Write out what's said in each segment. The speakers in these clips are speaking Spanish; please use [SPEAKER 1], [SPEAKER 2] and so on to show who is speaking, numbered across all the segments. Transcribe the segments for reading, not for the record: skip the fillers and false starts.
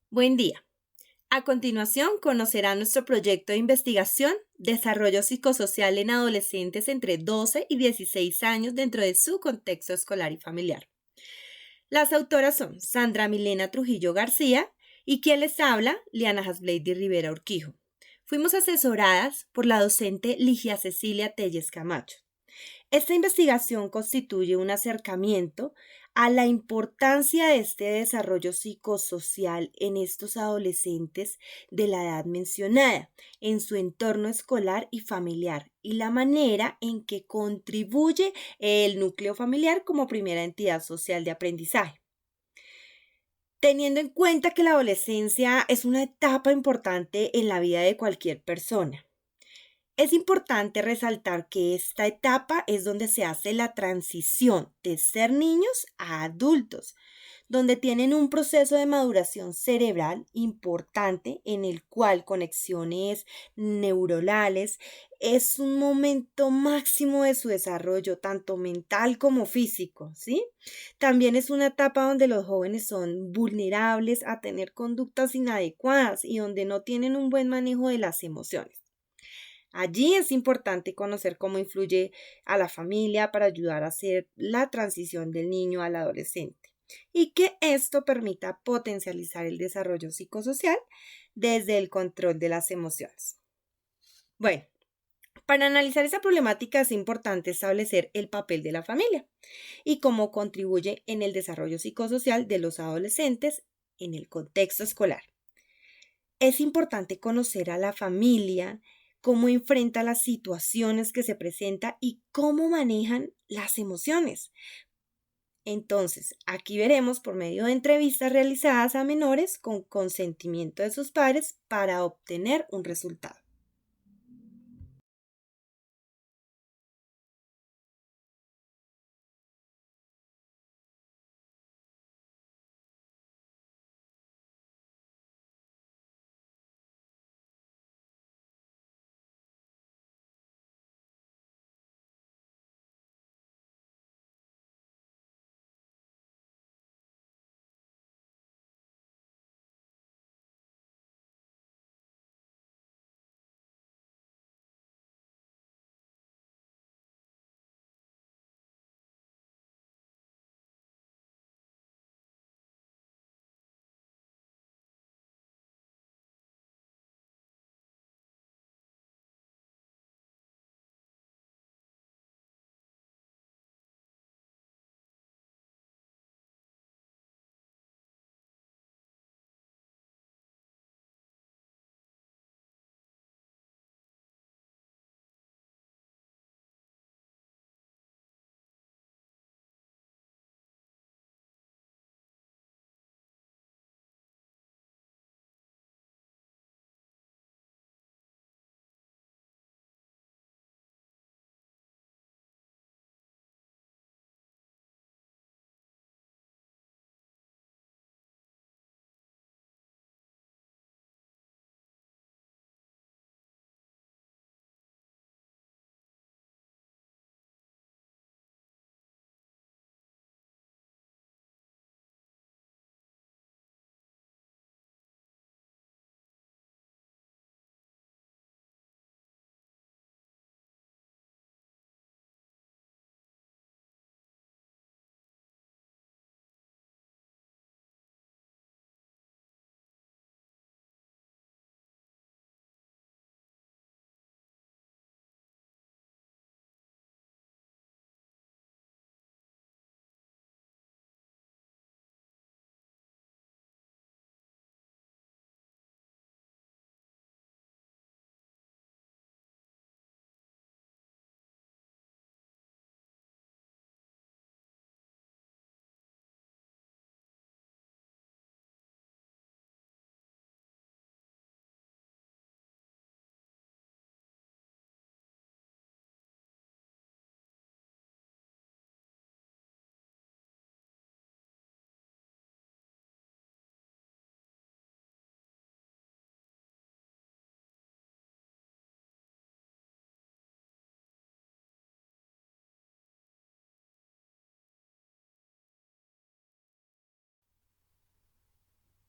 [SPEAKER 1] Buen día. A continuación, conocerá nuestro proyecto de investigación Desarrollo psicosocial en adolescentes entre 12 y 16 años dentro de su contexto escolar y familiar. Las autoras son Sandra Milena Trujillo García y quien les habla, Liana Hasblady Rivera Urquijo. Fuimos asesoradas por la docente Ligia Cecilia Telles Camacho. Esta investigación constituye un acercamiento a la importancia de este desarrollo psicosocial en estos adolescentes de la edad mencionada, en su entorno escolar y familiar, y la manera en que contribuye el núcleo familiar como primera entidad social de aprendizaje. Teniendo en cuenta que la adolescencia es una etapa importante en la vida de cualquier persona. Es importante resaltar que esta etapa es donde se hace la transición de ser niños a adultos, donde tienen un proceso de maduración cerebral importante en el cual conexiones neuronales es un momento máximo de su desarrollo, tanto mental como físico, ¿sí? También es una etapa donde los jóvenes son vulnerables a tener conductas inadecuadas y donde no tienen un buen manejo de las emociones. Allí es importante conocer cómo influye a la familia para ayudar a hacer la transición del niño al adolescente y que esto permita potencializar el desarrollo psicosocial desde el control de las emociones. Bueno, para analizar esa problemática es importante establecer el papel de la familia y cómo contribuye en el desarrollo psicosocial de los adolescentes en el contexto escolar. Es importante conocer a la familia, cómo enfrenta las situaciones que se presentan y cómo manejan las emociones. Entonces, aquí veremos por medio de entrevistas realizadas a menores con consentimiento de sus padres para obtener un resultado.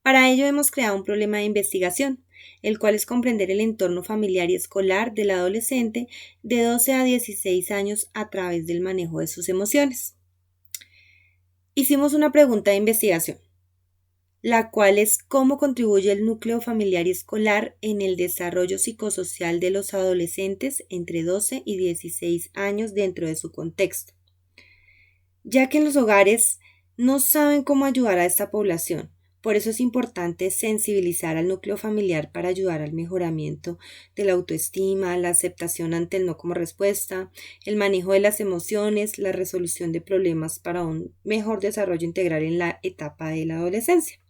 [SPEAKER 1] Para ello hemos creado un problema de investigación, el cual es comprender el entorno familiar y escolar del adolescente de 12 a 16 años a través del manejo de sus emociones. Hicimos una pregunta de investigación, la cual es cómo contribuye el núcleo familiar y escolar en el desarrollo psicosocial de los adolescentes entre 12 y 16 años dentro de su contexto, ya que en los hogares no saben cómo ayudar a esta población. Por eso es importante sensibilizar al núcleo familiar para ayudar al mejoramiento de la autoestima, la aceptación ante el no como respuesta, el manejo de las emociones, la resolución de problemas para un mejor desarrollo integral en la etapa de la adolescencia.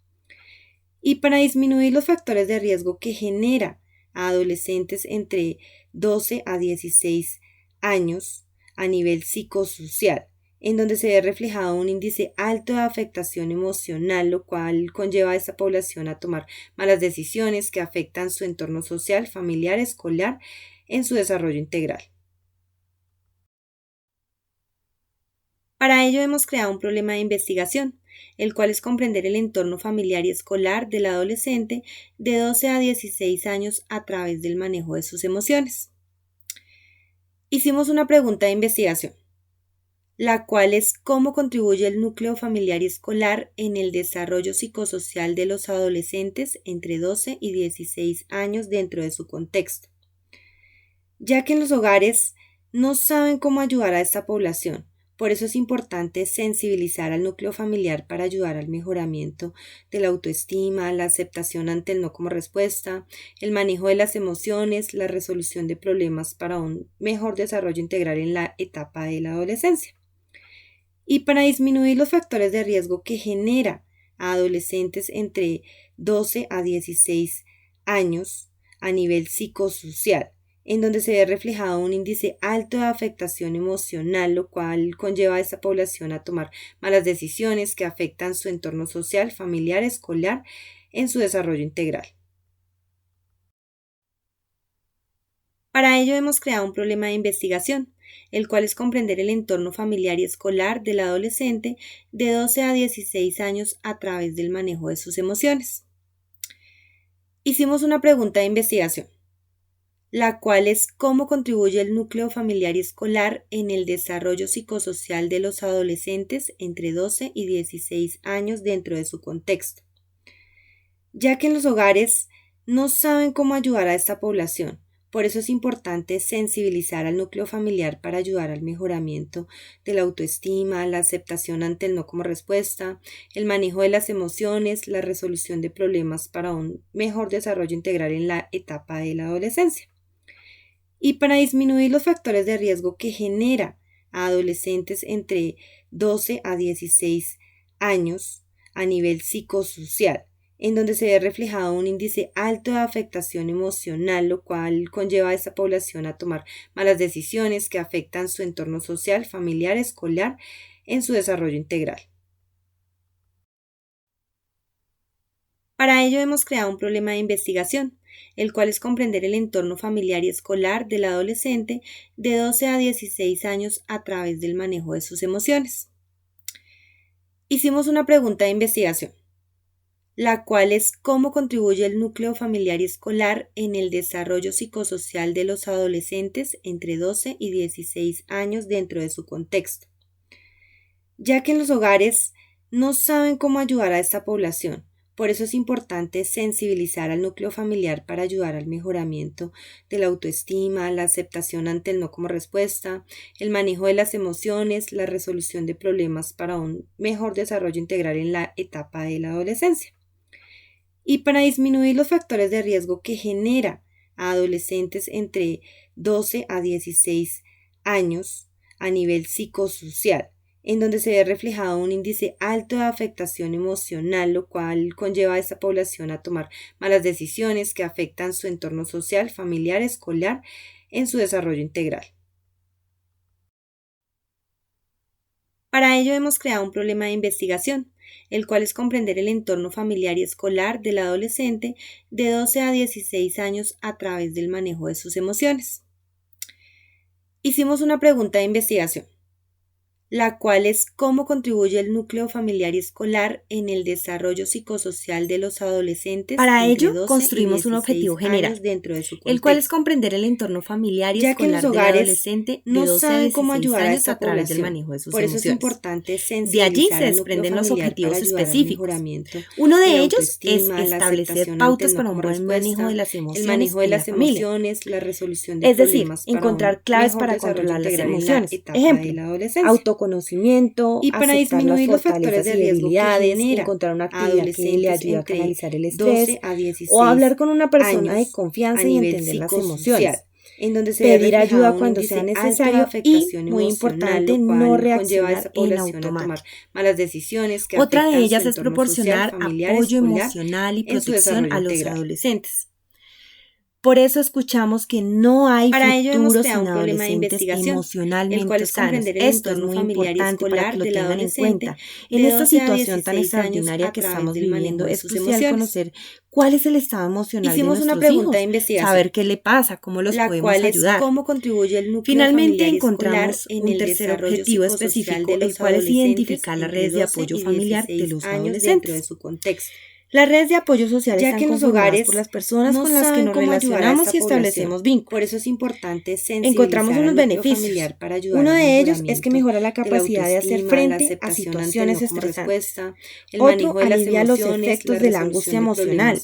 [SPEAKER 1] Y para disminuir los factores de riesgo que genera a adolescentes entre 12 a 16 años a nivel psicosocial, en donde se ve reflejado un índice alto de afectación emocional, lo cual conlleva a esta población a tomar malas decisiones que afectan su entorno social, familiar, escolar, en su desarrollo integral. Para ello hemos creado un problema de investigación, el cual es comprender el entorno familiar y escolar del adolescente de 12 a 16 años a través del manejo de sus emociones. Hicimos una pregunta de investigación, la cual es cómo contribuye el núcleo familiar y escolar en el desarrollo psicosocial de los adolescentes entre 12 y 16 años dentro de su contexto, ya que en los hogares no saben cómo ayudar a esta población. Por eso es importante sensibilizar al núcleo familiar para ayudar al mejoramiento de la autoestima, la aceptación ante el no como respuesta, el manejo de las emociones, la resolución de problemas para un mejor desarrollo integral en la etapa de la adolescencia. Y para disminuir los factores de riesgo que genera a adolescentes entre 12 a 16 años a nivel psicosocial, en donde se ve reflejado un índice alto de afectación emocional, lo cual conlleva a esta población a tomar malas decisiones que afectan su entorno social, familiar, escolar, en su desarrollo integral. Para ello hemos creado un problema de investigación, el cual es comprender el entorno familiar y escolar del adolescente de 12 a 16 años a través del manejo de sus emociones. Hicimos una pregunta de investigación, la cual es cómo contribuye el núcleo familiar y escolar en el desarrollo psicosocial de los adolescentes entre 12 y 16 años dentro de su contexto, ya que en los hogares no saben cómo ayudar a esta población. Por eso es importante sensibilizar al núcleo familiar para ayudar al mejoramiento de la autoestima, la aceptación ante el no como respuesta, el manejo de las emociones, la resolución de problemas para un mejor desarrollo integral en la etapa de la adolescencia. Y para disminuir los factores de riesgo que genera a adolescentes entre 12 a 16 años a nivel psicosocial, en donde se ve reflejado un índice alto de afectación emocional, lo cual conlleva a esta población a tomar malas decisiones que afectan su entorno social, familiar, escolar, en su desarrollo integral. Para ello hemos creado un problema de investigación, el cual es comprender el entorno familiar y escolar del adolescente de 12 a 16 años a través del manejo de sus emociones. Hicimos una pregunta de investigación, la cual es cómo contribuye el núcleo familiar y escolar en el desarrollo psicosocial de los adolescentes entre 12 y 16 años dentro de su contexto, ya que en los hogares no saben cómo ayudar a esta población. Por eso es importante sensibilizar al núcleo familiar para ayudar al mejoramiento de la autoestima, la aceptación ante el no como respuesta, el manejo de las emociones, la resolución de problemas para un mejor desarrollo integral en la etapa de la adolescencia. Y para disminuir los factores de riesgo que genera a adolescentes entre 12 a 16 años a nivel psicosocial, en donde se ve reflejado un índice alto de afectación emocional, lo cual conlleva a esta población a tomar malas decisiones que afectan su entorno social, familiar, escolar, en su desarrollo integral. Para ello hemos creado un problema de investigación, el cual es comprender el entorno familiar y escolar del adolescente de 12 a 16 años a través del manejo de sus emociones. Hicimos una pregunta de investigación, la cual es cómo contribuye el núcleo familiar y escolar en el desarrollo psicosocial de los adolescentes. Para ello, construimos un objetivo general, dentro de su contexto, el cual es comprender el entorno familiar y escolar del adolescente de 12 a 16 años a través del manejo de sus emociones. Por eso es importante sensibilizar. De allí se desprenden los objetivos específicos. Uno de ellos es establecer pautas para un buen manejo de las emociones, el manejo de las emociones, la resolución de problemas, es decir, encontrar claves para controlar las emociones. Ejemplo, autoconocimiento, y para disminuir los factores de riesgo que genera, encontrar una actividad que le ayude a canalizar el estrés, o hablar con una persona de confianza y entender las emociones, en donde se pedir ayuda cuando sea necesario y, muy importante, no reaccionar en automático. Malas decisiones que otra de ellas es proporcionar apoyo emocional y protección a los adolescentes. Por eso escuchamos que no hay futuro sin adolescentes emocionalmente sanos. Esto es muy importante para que lo tengan en cuenta. En esta situación tan extraordinaria que estamos viviendo, es crucial conocer cuál es el estado emocional de nuestros hijos, saber qué le pasa, cómo los podemos ayudar. Cómo contribuye el núcleo Finalmente encontramos un tercer objetivo específico, el cual es identificar las redes de apoyo familiar de los adolescentes dentro de su contexto. Las redes de apoyo social están conformadas por las personas con las que nos relacionamos y establecemos vínculos. Por eso es importante sensibilizar. Encontramos unos beneficios. Uno de ellos es que mejora la capacidad de hacer frente a situaciones estresantes. Otro, alivia los efectos de la angustia emocional.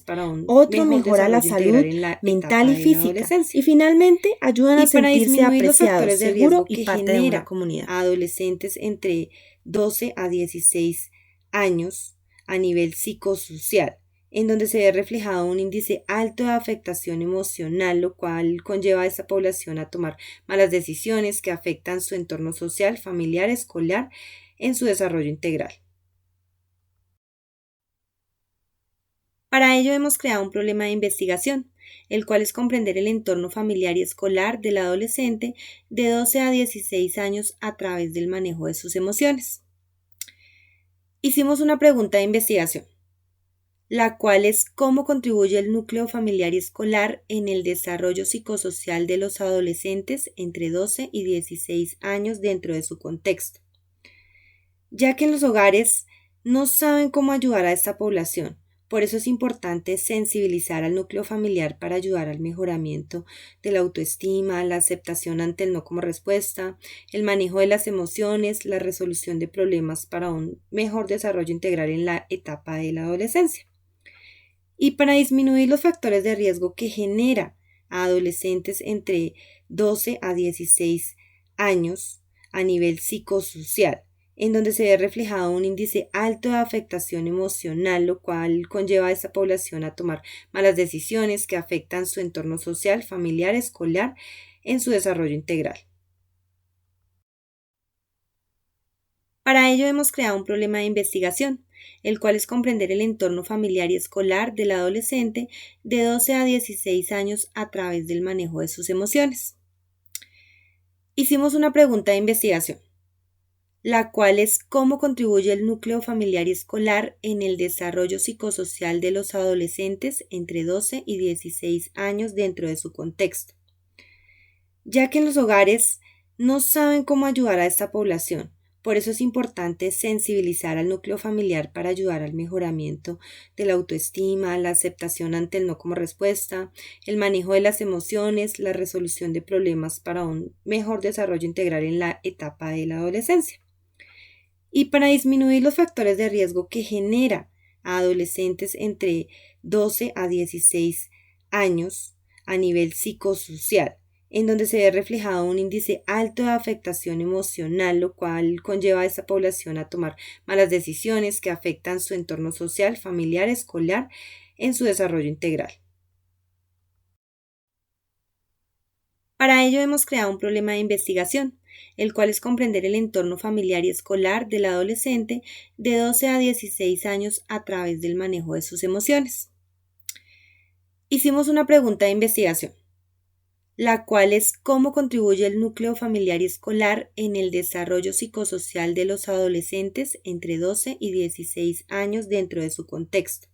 [SPEAKER 1] Otro, mejora la salud mental y física. Y finalmente, ayudan a sentirse apreciados, seguros y parte de una comunidad. Adolescentes entre 12 a 16 años a nivel psicosocial, en donde se ve reflejado un índice alto de afectación emocional, lo cual conlleva a esta población a tomar malas decisiones que afectan su entorno social, familiar, escolar, en su desarrollo integral. Para ello hemos creado un problema de investigación, el cual es comprender el entorno familiar y escolar del adolescente de 12 a 16 años a través del manejo de sus emociones. Hicimos una pregunta de investigación, la cual es cómo contribuye el núcleo familiar y escolar en el desarrollo psicosocial de los adolescentes entre 12 y 16 años dentro de su contexto, ya que en los hogares no saben cómo ayudar a esta población. Por eso es importante sensibilizar al núcleo familiar para ayudar al mejoramiento de la autoestima, la aceptación ante el no como respuesta, el manejo de las emociones, la resolución de problemas para un mejor desarrollo integral en la etapa de la adolescencia. Y para disminuir los factores de riesgo que genera a adolescentes entre 12 a 16 años a nivel psicosocial, en donde se ve reflejado un índice alto de afectación emocional, lo cual conlleva a esta población a tomar malas decisiones que afectan su entorno social, familiar, escolar, en su desarrollo integral. Para ello hemos creado un problema de investigación, el cual es comprender el entorno familiar y escolar del adolescente de 12 a 16 años a través del manejo de sus emociones. Hicimos una pregunta de investigación, la cual es cómo contribuye el núcleo familiar y escolar en el desarrollo psicosocial de los adolescentes entre 12 y 16 años dentro de su contexto, ya que en los hogares no saben cómo ayudar a esta población. Por eso es importante sensibilizar al núcleo familiar para ayudar al mejoramiento de la autoestima, la aceptación ante el no como respuesta, el manejo de las emociones, la resolución de problemas para un mejor desarrollo integral en la etapa de la adolescencia. Y para disminuir los factores de riesgo que genera a adolescentes entre 12 a 16 años a nivel psicosocial, en donde se ve reflejado un índice alto de afectación emocional, lo cual conlleva a esta población a tomar malas decisiones que afectan su entorno social, familiar, escolar, en su desarrollo integral. Para ello hemos creado un problema de investigación, el cual es comprender el entorno familiar y escolar del adolescente de 12 a 16 años a través del manejo de sus emociones. Hicimos una pregunta de investigación, la cual es cómo contribuye el núcleo familiar y escolar en el desarrollo psicosocial de los adolescentes entre 12 y 16 años dentro de su contexto,